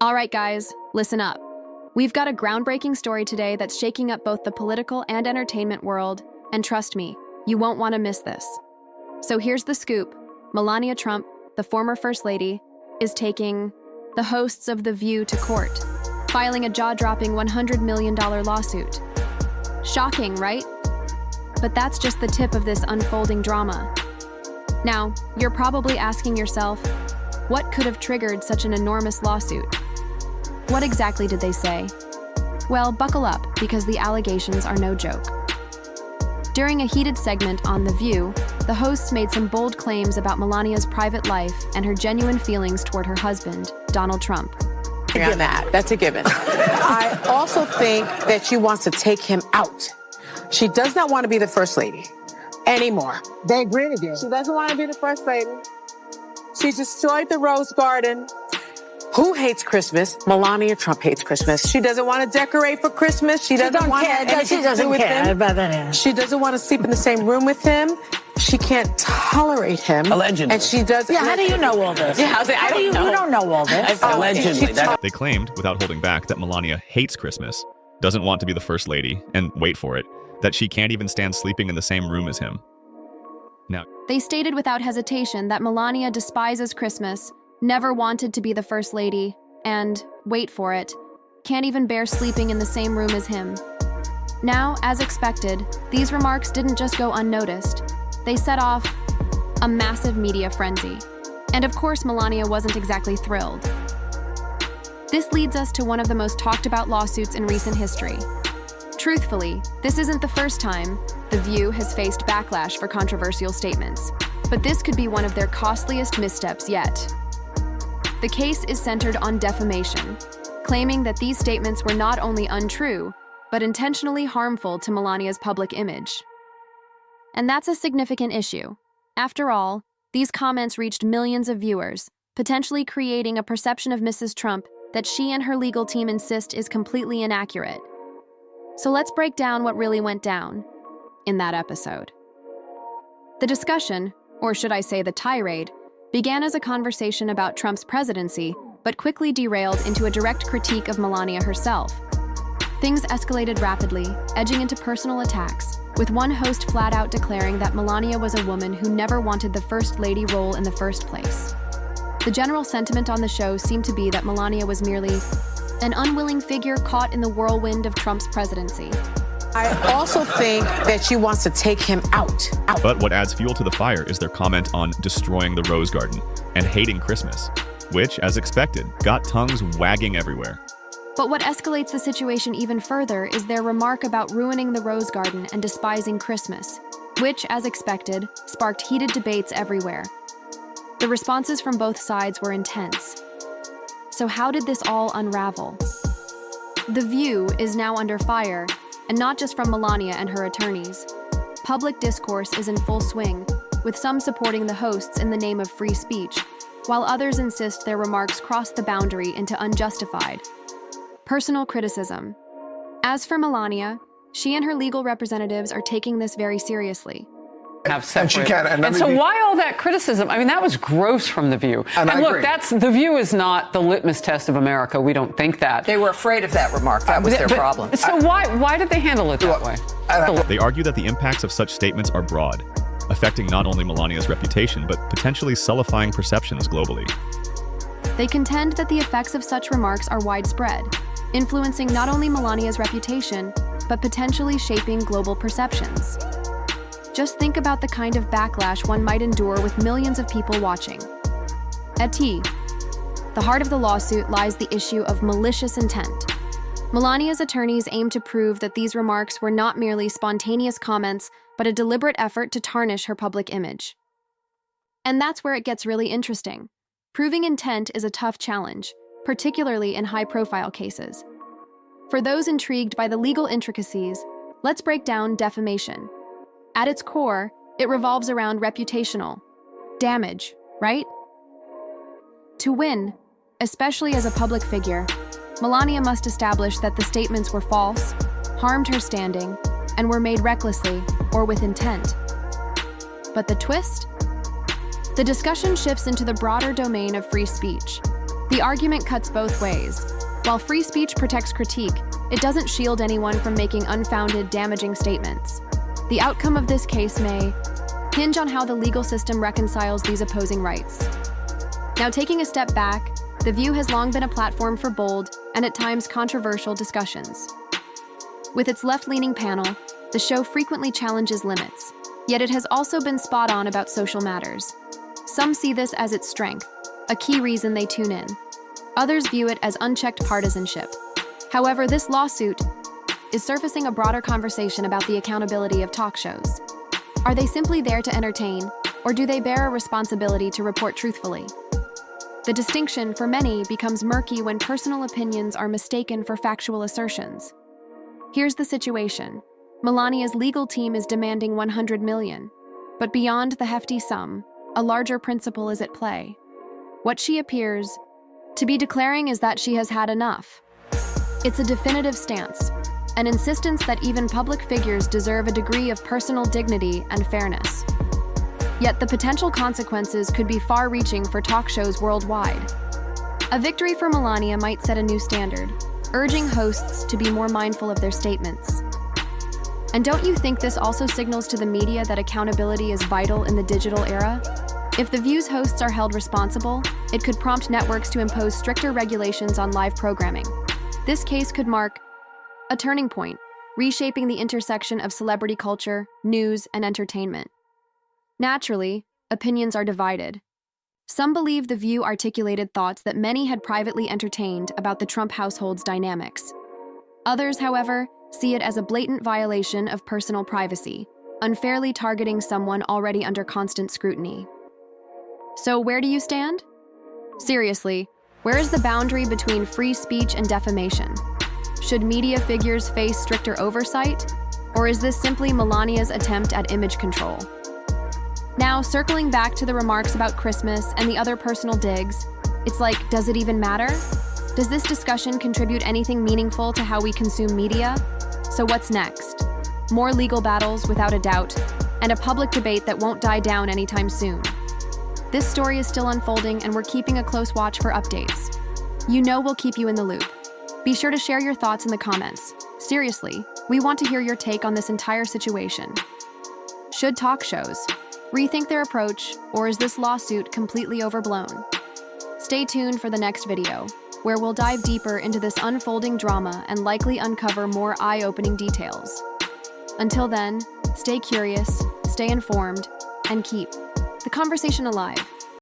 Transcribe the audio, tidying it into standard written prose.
All right, guys, listen up. We've got a groundbreaking story today that's shaking up both the political and entertainment world, and trust me, you won't want to miss this. So here's the scoop. Melania Trump, the former First Lady, is taking the hosts of The View to court, filing a jaw-dropping $100 million lawsuit. Shocking, right? But that's just the tip of this unfolding drama. Now, you're probably asking yourself, what could have triggered such an enormous lawsuit? What exactly did they say? Well, buckle up, because the allegations are no joke. During a heated segment on The View, the hosts made some bold claims about Melania's private life and her genuine feelings toward her husband, Donald Trump. On that. That's a given. I also think that she wants to take him out. She does not want to be the First Lady anymore. They agree again. She doesn't want to be the First Lady. She destroyed the Rose Garden. Who hates Christmas? Melania Trump hates Christmas. She doesn't want to decorate for Christmas. She doesn't want anything to do with him. She doesn't want to sleep in the same room with him. She can't tolerate him. Allegedly. And she does. Yeah, how do you know all this? Yeah, I don't know. You don't know all this. Allegedly. They claimed, without holding back, that Melania hates Christmas, doesn't want to be the First Lady, and wait for it, that she can't even stand sleeping in the same room as him. Now, They stated without hesitation that Melania despises Christmas, never wanted to be the First Lady, and, wait for it, can't even bear sleeping in the same room as him. Now, as expected, these remarks didn't just go unnoticed. They set off a massive media frenzy. And of course, Melania wasn't exactly thrilled. This leads us to one of the most talked about lawsuits in recent history. Truthfully, this isn't the first time The View has faced backlash for controversial statements, but this could be one of their costliest missteps yet. The case is centered on defamation, claiming that these statements were not only untrue, but intentionally harmful to Melania's public image. And that's a significant issue. After all, these comments reached millions of viewers, potentially creating a perception of Mrs. Trump that she and her legal team insist is completely inaccurate. So let's break down what really went down in that episode. The discussion, or should I say the tirade, began as a conversation about Trump's presidency, but quickly derailed into a direct critique of Melania herself. Things escalated rapidly, edging into personal attacks, with one host flat out declaring that Melania was a woman who never wanted the First Lady role in the first place. The general sentiment on the show seemed to be that Melania was merely an unwilling figure caught in the whirlwind of Trump's presidency. I also think that she wants to take him out. but what adds fuel to the fire is their comment on destroying the Rose Garden and hating Christmas, which, as expected, got tongues wagging everywhere. But what escalates the situation even further is their remark about ruining the Rose Garden and despising Christmas, which, as expected, sparked heated debates everywhere. The responses from both sides were intense. So how did this all unravel? The View is now under fire, and not just from Melania and her attorneys. Public discourse is in full swing, with some supporting the hosts in the name of free speech, while others insist their remarks cross the boundary into unjustified personal criticism. As for Melania, she and her legal representatives are taking this very seriously. Have separate. And she can. And so why all that criticism? I mean, that was gross from The View. And I look, agree. The View is not the litmus test of America. We don't think that. They were afraid of that remark. That was their problem. So why did they handle it that way? They argue that the impacts of such statements are broad, affecting not only Melania's reputation, but potentially sullifying perceptions globally. They contend that the effects of such remarks are widespread, influencing not only Melania's reputation, but potentially shaping global perceptions. Just think about the kind of backlash one might endure with millions of people watching. At the heart of the lawsuit lies the issue of malicious intent. Melania's attorneys aim to prove that these remarks were not merely spontaneous comments, but a deliberate effort to tarnish her public image. And that's where it gets really interesting. Proving intent is a tough challenge, particularly in high-profile cases. For those intrigued by the legal intricacies, let's break down defamation. At its core, it revolves around reputational damage, right? To win, especially as a public figure, Melania must establish that the statements were false, harmed her standing, and were made recklessly or with intent. But the twist? The discussion shifts into the broader domain of free speech. The argument cuts both ways. While free speech protects critique, it doesn't shield anyone from making unfounded, damaging statements. The outcome of this case may hinge on how the legal system reconciles these opposing rights. Now, taking a step back, The View has long been a platform for bold and at times controversial discussions. With its left-leaning panel, the show frequently challenges limits, yet it has also been spot on about social matters. Some see this as its strength, a key reason they tune in. Others view it as unchecked partisanship. However, this lawsuit is surfacing a broader conversation about the accountability of talk shows. Are they simply there to entertain, or do they bear a responsibility to report truthfully? The distinction, for many, becomes murky when personal opinions are mistaken for factual assertions. Here's the situation. Melania's legal team is demanding $100 million, but beyond the hefty sum, a larger principle is at play. What she appears to be declaring is that she has had enough. It's a definitive stance, an insistence that even public figures deserve a degree of personal dignity and fairness. Yet the potential consequences could be far-reaching for talk shows worldwide. A victory for Melania might set a new standard, urging hosts to be more mindful of their statements. And don't you think this also signals to the media that accountability is vital in the digital era? If The View's hosts are held responsible, it could prompt networks to impose stricter regulations on live programming. This case could mark a turning point, reshaping the intersection of celebrity culture, news, and entertainment. Naturally, opinions are divided. Some believe The View articulated thoughts that many had privately entertained about the Trump household's dynamics. Others, however, see it as a blatant violation of personal privacy, unfairly targeting someone already under constant scrutiny. So where do you stand? Seriously, where is the boundary between free speech and defamation? Should media figures face stricter oversight? Or is this simply Melania's attempt at image control? Now, circling back to the remarks about Christmas and the other personal digs, it's like, does it even matter? Does this discussion contribute anything meaningful to how we consume media? So what's next? More legal battles, without a doubt, and a public debate that won't die down anytime soon. This story is still unfolding, and we're keeping a close watch for updates. You know we'll keep you in the loop. Be sure to share your thoughts in the comments. Seriously, we want to hear your take on this entire situation. Should talk shows rethink their approach, or is this lawsuit completely overblown? Stay tuned for the next video, where we'll dive deeper into this unfolding drama and likely uncover more eye-opening details. Until then, stay curious, stay informed, and keep the conversation alive.